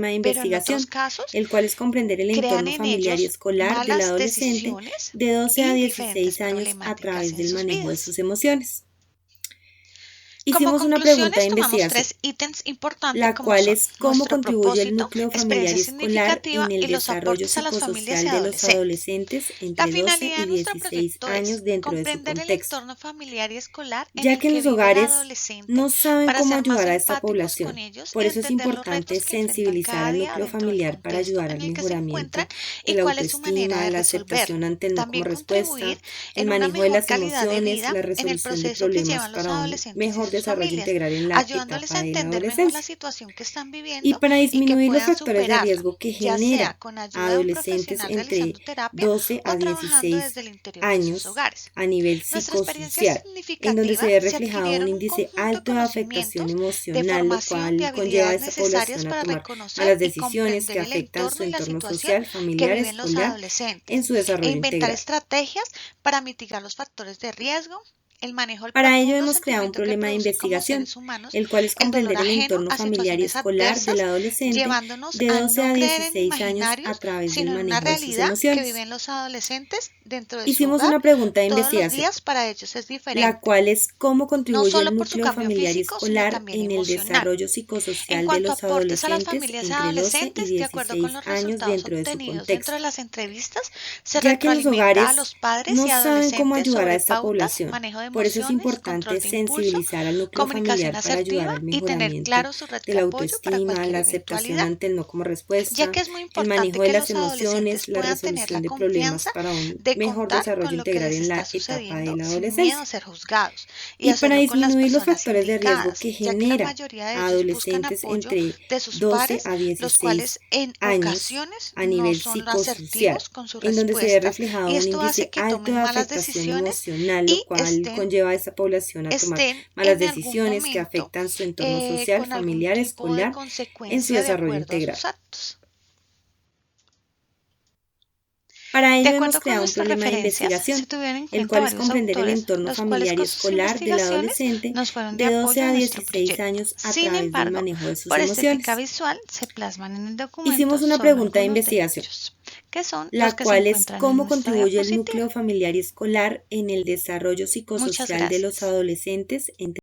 [SPEAKER 1] tema de
[SPEAKER 3] pero en
[SPEAKER 1] investigación,
[SPEAKER 3] otros casos
[SPEAKER 1] el cual es comprender el
[SPEAKER 3] crean
[SPEAKER 1] entorno
[SPEAKER 3] en
[SPEAKER 1] familiar y
[SPEAKER 3] ellos
[SPEAKER 1] escolar del
[SPEAKER 3] malas
[SPEAKER 1] adolescente
[SPEAKER 3] decisiones
[SPEAKER 1] de 12 a
[SPEAKER 3] y
[SPEAKER 1] 16
[SPEAKER 3] diferentes
[SPEAKER 1] años a
[SPEAKER 3] problemáticas
[SPEAKER 1] través
[SPEAKER 3] en
[SPEAKER 1] del
[SPEAKER 3] sus
[SPEAKER 1] manejo de
[SPEAKER 3] vidas.
[SPEAKER 1] sus emociones.
[SPEAKER 2] Hicimos una pregunta de
[SPEAKER 3] conclusiones, tomamos
[SPEAKER 2] investigación,
[SPEAKER 3] 3 ítems importantes
[SPEAKER 2] la
[SPEAKER 3] como
[SPEAKER 2] cual
[SPEAKER 3] son
[SPEAKER 2] es cómo
[SPEAKER 3] nuestro
[SPEAKER 2] contribuye el
[SPEAKER 3] propósito,
[SPEAKER 2] núcleo familiar
[SPEAKER 3] experiencia
[SPEAKER 2] y escolar
[SPEAKER 3] significativa
[SPEAKER 2] en
[SPEAKER 3] y
[SPEAKER 2] el
[SPEAKER 3] los
[SPEAKER 2] desarrollo
[SPEAKER 3] aportes a las familias y
[SPEAKER 2] psicosocial de los
[SPEAKER 3] adolescentes.
[SPEAKER 2] adolescentes
[SPEAKER 3] La
[SPEAKER 2] entre 12
[SPEAKER 3] finalidad
[SPEAKER 2] y
[SPEAKER 3] de nuestro
[SPEAKER 2] 16
[SPEAKER 3] proyecto es
[SPEAKER 2] años dentro de su
[SPEAKER 3] comprender el
[SPEAKER 2] contexto,
[SPEAKER 3] entorno familiar y escolar en
[SPEAKER 2] ya
[SPEAKER 3] el
[SPEAKER 2] que en
[SPEAKER 3] que
[SPEAKER 2] los
[SPEAKER 3] vive el
[SPEAKER 2] hogares
[SPEAKER 3] adolescente
[SPEAKER 2] no saben
[SPEAKER 3] para
[SPEAKER 2] cómo
[SPEAKER 3] ser más
[SPEAKER 2] ayudar a esta
[SPEAKER 3] empáticos con
[SPEAKER 2] población.
[SPEAKER 3] ellos
[SPEAKER 2] Por
[SPEAKER 3] y
[SPEAKER 2] eso es
[SPEAKER 3] entender los
[SPEAKER 2] importante
[SPEAKER 3] retos que enfrentan
[SPEAKER 2] sensibilizar
[SPEAKER 3] cada
[SPEAKER 2] al
[SPEAKER 3] día
[SPEAKER 2] núcleo
[SPEAKER 3] dentro del
[SPEAKER 2] familiar para
[SPEAKER 3] contexto
[SPEAKER 2] ayudar
[SPEAKER 3] en
[SPEAKER 2] al
[SPEAKER 3] el que se
[SPEAKER 2] mejoramiento
[SPEAKER 3] encuentran
[SPEAKER 2] de
[SPEAKER 3] y
[SPEAKER 2] la
[SPEAKER 3] cuál es su manera
[SPEAKER 2] autoestima,
[SPEAKER 3] de
[SPEAKER 2] la
[SPEAKER 3] resolverlo.
[SPEAKER 2] aceptación ante el no como
[SPEAKER 3] También
[SPEAKER 2] respuesta,
[SPEAKER 3] contribuir
[SPEAKER 2] el
[SPEAKER 3] en una
[SPEAKER 2] manejo de
[SPEAKER 3] mejor
[SPEAKER 2] las
[SPEAKER 3] calidad de
[SPEAKER 2] emociones,
[SPEAKER 3] vida
[SPEAKER 2] la
[SPEAKER 3] en el
[SPEAKER 2] resolución de
[SPEAKER 3] proceso que
[SPEAKER 2] problemas
[SPEAKER 3] llevan los
[SPEAKER 2] para un
[SPEAKER 3] adolescentes y
[SPEAKER 2] mejor
[SPEAKER 3] sus
[SPEAKER 2] desarrollo
[SPEAKER 3] familias,
[SPEAKER 2] integral en la
[SPEAKER 3] ayudándoles
[SPEAKER 2] etapa
[SPEAKER 3] a
[SPEAKER 2] de la
[SPEAKER 3] entender mejor la
[SPEAKER 2] adolescencia.
[SPEAKER 3] situación que están
[SPEAKER 2] Y
[SPEAKER 3] viviendo
[SPEAKER 2] para
[SPEAKER 3] y que
[SPEAKER 2] disminuir los
[SPEAKER 3] puedan
[SPEAKER 2] factores de
[SPEAKER 3] superarla,
[SPEAKER 2] riesgo que
[SPEAKER 3] ya sea
[SPEAKER 2] genera
[SPEAKER 3] con
[SPEAKER 2] a
[SPEAKER 3] ayuda de un
[SPEAKER 2] adolescentes
[SPEAKER 3] profesional
[SPEAKER 2] entre
[SPEAKER 3] realizando terapia
[SPEAKER 2] 12
[SPEAKER 3] o
[SPEAKER 2] a
[SPEAKER 3] trabajando
[SPEAKER 2] 16
[SPEAKER 3] desde el interior de sus
[SPEAKER 2] años
[SPEAKER 3] hogares.
[SPEAKER 2] a nivel
[SPEAKER 3] Nuestra experiencia
[SPEAKER 2] psicosocial, en donde se
[SPEAKER 3] significativa
[SPEAKER 2] ve
[SPEAKER 3] se
[SPEAKER 2] reflejado un
[SPEAKER 3] adquirieron un
[SPEAKER 2] índice
[SPEAKER 3] conjunto de
[SPEAKER 2] alto de afectación
[SPEAKER 3] conocimientos de
[SPEAKER 2] emocional, lo
[SPEAKER 3] formación de
[SPEAKER 2] cual conlleva a
[SPEAKER 3] habilidades
[SPEAKER 2] esta
[SPEAKER 3] necesarias
[SPEAKER 2] población a
[SPEAKER 3] para
[SPEAKER 2] tomar
[SPEAKER 3] reconocer
[SPEAKER 2] malas
[SPEAKER 3] y
[SPEAKER 2] decisiones que
[SPEAKER 3] comprender el
[SPEAKER 2] afectan su
[SPEAKER 3] entorno y la
[SPEAKER 2] entorno
[SPEAKER 3] situación
[SPEAKER 2] social,
[SPEAKER 3] que
[SPEAKER 2] familiar,
[SPEAKER 3] viven los
[SPEAKER 2] escolar en
[SPEAKER 3] adolescentes
[SPEAKER 2] su
[SPEAKER 3] e
[SPEAKER 2] desarrollo
[SPEAKER 3] inventar
[SPEAKER 2] integral.
[SPEAKER 3] estrategias para mitigar los factores de riesgo, el manejo del
[SPEAKER 2] Para ello
[SPEAKER 3] profundo
[SPEAKER 2] hemos creado un
[SPEAKER 3] sentimiento que
[SPEAKER 2] problema de
[SPEAKER 3] produce como
[SPEAKER 2] investigación,
[SPEAKER 3] seres humanos
[SPEAKER 2] el cual es
[SPEAKER 3] el dolor
[SPEAKER 2] comprender el
[SPEAKER 3] ajeno
[SPEAKER 2] entorno
[SPEAKER 3] a
[SPEAKER 2] familiar y
[SPEAKER 3] situaciones
[SPEAKER 2] escolar del
[SPEAKER 3] adversas,
[SPEAKER 2] adolescente
[SPEAKER 3] llevándonos
[SPEAKER 2] de
[SPEAKER 3] a
[SPEAKER 2] 12
[SPEAKER 3] no
[SPEAKER 2] a
[SPEAKER 3] creer en
[SPEAKER 2] 16 años a
[SPEAKER 3] imaginarios,
[SPEAKER 2] través del
[SPEAKER 3] sino en una
[SPEAKER 2] manejo de sus
[SPEAKER 3] realidad que
[SPEAKER 2] emociones.
[SPEAKER 3] viven los adolescentes dentro de su
[SPEAKER 2] Hicimos
[SPEAKER 3] hogar.
[SPEAKER 2] una pregunta de
[SPEAKER 3] Todos los
[SPEAKER 2] investigación,
[SPEAKER 3] días para ellos es
[SPEAKER 2] la
[SPEAKER 3] diferente,
[SPEAKER 2] cual es cómo
[SPEAKER 3] no
[SPEAKER 2] contribuye
[SPEAKER 3] solo
[SPEAKER 2] el
[SPEAKER 3] por su
[SPEAKER 2] núcleo
[SPEAKER 3] cambio
[SPEAKER 2] familiar y
[SPEAKER 3] físico, sino
[SPEAKER 2] escolar
[SPEAKER 3] también
[SPEAKER 2] en el
[SPEAKER 3] emocional.
[SPEAKER 2] desarrollo
[SPEAKER 3] En
[SPEAKER 2] psicosocial de
[SPEAKER 3] cuanto a
[SPEAKER 2] los
[SPEAKER 3] aportes a las
[SPEAKER 2] adolescentes
[SPEAKER 3] familias y
[SPEAKER 2] entre 12 y
[SPEAKER 3] adolescentes, de acuerdo con
[SPEAKER 2] 16
[SPEAKER 3] los
[SPEAKER 2] años
[SPEAKER 3] resultados
[SPEAKER 2] dentro de su
[SPEAKER 3] obtenidos dentro de
[SPEAKER 2] contexto,
[SPEAKER 3] las entrevistas, se
[SPEAKER 2] ya que en los
[SPEAKER 3] retroalimenta a
[SPEAKER 2] hogares
[SPEAKER 3] los padres
[SPEAKER 2] no
[SPEAKER 3] y
[SPEAKER 2] saben cómo
[SPEAKER 3] adolescentes
[SPEAKER 2] ayudar a
[SPEAKER 3] sobre
[SPEAKER 2] esta
[SPEAKER 3] pautas,
[SPEAKER 2] población.
[SPEAKER 3] manejo de
[SPEAKER 2] Por eso es
[SPEAKER 3] emociones, control
[SPEAKER 2] importante
[SPEAKER 3] de impulso,
[SPEAKER 2] sensibilizar al núcleo
[SPEAKER 3] comunicación
[SPEAKER 2] familiar para ayudar
[SPEAKER 3] asertiva
[SPEAKER 2] al
[SPEAKER 3] y tener
[SPEAKER 2] mejoramiento
[SPEAKER 3] claro su red
[SPEAKER 2] de
[SPEAKER 3] de
[SPEAKER 2] la
[SPEAKER 3] apoyo para
[SPEAKER 2] autoestima,
[SPEAKER 3] cualquier
[SPEAKER 2] la aceptación
[SPEAKER 3] eventualidad,
[SPEAKER 2] ante el no como
[SPEAKER 3] ya
[SPEAKER 2] respuesta,
[SPEAKER 3] que es muy
[SPEAKER 2] el
[SPEAKER 3] importante
[SPEAKER 2] manejo de
[SPEAKER 3] que
[SPEAKER 2] las
[SPEAKER 3] los adolescentes
[SPEAKER 2] emociones, la
[SPEAKER 3] puedan tener
[SPEAKER 2] resolución
[SPEAKER 3] la
[SPEAKER 2] de problemas
[SPEAKER 3] confianza
[SPEAKER 2] para un
[SPEAKER 3] de
[SPEAKER 2] mejor
[SPEAKER 3] contar
[SPEAKER 2] desarrollo
[SPEAKER 3] con lo que
[SPEAKER 2] integral
[SPEAKER 3] les
[SPEAKER 2] en
[SPEAKER 3] está
[SPEAKER 2] la etapa de
[SPEAKER 3] sucediendo
[SPEAKER 2] la
[SPEAKER 3] sin miedo a
[SPEAKER 2] adolescencia.
[SPEAKER 3] ser juzgados y
[SPEAKER 2] Y para
[SPEAKER 3] hacerlo con las
[SPEAKER 2] disminuir los
[SPEAKER 3] personas
[SPEAKER 2] factores de riesgo
[SPEAKER 3] indicadas,
[SPEAKER 2] que
[SPEAKER 3] ya que la
[SPEAKER 2] genera
[SPEAKER 3] mayoría de
[SPEAKER 2] a
[SPEAKER 3] ellos buscan
[SPEAKER 2] adolescentes
[SPEAKER 3] apoyo
[SPEAKER 2] entre
[SPEAKER 3] de sus
[SPEAKER 2] 12
[SPEAKER 3] pares,
[SPEAKER 2] a
[SPEAKER 3] los
[SPEAKER 2] 16
[SPEAKER 3] cuales en
[SPEAKER 2] años
[SPEAKER 3] ocasiones
[SPEAKER 2] a
[SPEAKER 3] no
[SPEAKER 2] nivel
[SPEAKER 3] son
[SPEAKER 2] psicosocial,
[SPEAKER 3] asertivos con sus
[SPEAKER 2] en donde se ve
[SPEAKER 3] respuestas
[SPEAKER 2] reflejado
[SPEAKER 3] y
[SPEAKER 2] un
[SPEAKER 3] esto hace
[SPEAKER 2] índice
[SPEAKER 3] que
[SPEAKER 2] alto
[SPEAKER 3] tomen
[SPEAKER 2] de
[SPEAKER 3] malas
[SPEAKER 2] afectación
[SPEAKER 3] decisiones
[SPEAKER 2] emocional, lo
[SPEAKER 3] y
[SPEAKER 2] cual conlleva a esa población a tomar
[SPEAKER 3] estén
[SPEAKER 2] malas
[SPEAKER 3] en algún
[SPEAKER 2] decisiones que
[SPEAKER 3] momento
[SPEAKER 2] afectan su entorno social,
[SPEAKER 3] con algún
[SPEAKER 2] familiar,
[SPEAKER 3] tipo de
[SPEAKER 2] escolar en su
[SPEAKER 3] consecuencia de
[SPEAKER 2] desarrollo
[SPEAKER 3] acuerdo a sus
[SPEAKER 2] integral.
[SPEAKER 3] actos.
[SPEAKER 2] Para
[SPEAKER 3] De
[SPEAKER 2] ello hemos
[SPEAKER 3] acuerdo con
[SPEAKER 2] creado un
[SPEAKER 3] nuestras
[SPEAKER 2] problema de
[SPEAKER 3] referencias, se
[SPEAKER 2] investigación,
[SPEAKER 3] tuvieron en
[SPEAKER 2] el
[SPEAKER 3] cuenta
[SPEAKER 2] cual es
[SPEAKER 3] varios
[SPEAKER 2] comprender el
[SPEAKER 3] autores,
[SPEAKER 2] entorno
[SPEAKER 3] los cuales
[SPEAKER 2] familiar y
[SPEAKER 3] con sus
[SPEAKER 2] escolar del
[SPEAKER 3] investigaciones
[SPEAKER 2] adolescente
[SPEAKER 3] nos fueron de
[SPEAKER 2] de 12
[SPEAKER 3] apoyo
[SPEAKER 2] a
[SPEAKER 3] en nuestro
[SPEAKER 2] 16
[SPEAKER 3] proyecto.
[SPEAKER 2] años a
[SPEAKER 3] Sin
[SPEAKER 2] través del
[SPEAKER 3] embargo,
[SPEAKER 2] manejo de sus
[SPEAKER 3] por estética
[SPEAKER 2] emociones.
[SPEAKER 3] visual se plasman en el
[SPEAKER 2] Hicimos
[SPEAKER 3] documento
[SPEAKER 2] una
[SPEAKER 3] solo
[SPEAKER 2] pregunta de
[SPEAKER 3] algunos de
[SPEAKER 2] investigación,
[SPEAKER 3] ellos, que son los
[SPEAKER 2] la
[SPEAKER 3] que se
[SPEAKER 2] cual es
[SPEAKER 3] encuentran en
[SPEAKER 2] cómo
[SPEAKER 3] nuestra
[SPEAKER 2] contribuye el
[SPEAKER 3] diapositiva.
[SPEAKER 2] núcleo familiar y escolar en el desarrollo
[SPEAKER 3] Muchas
[SPEAKER 2] psicosocial de los
[SPEAKER 3] gracias.
[SPEAKER 2] adolescentes entre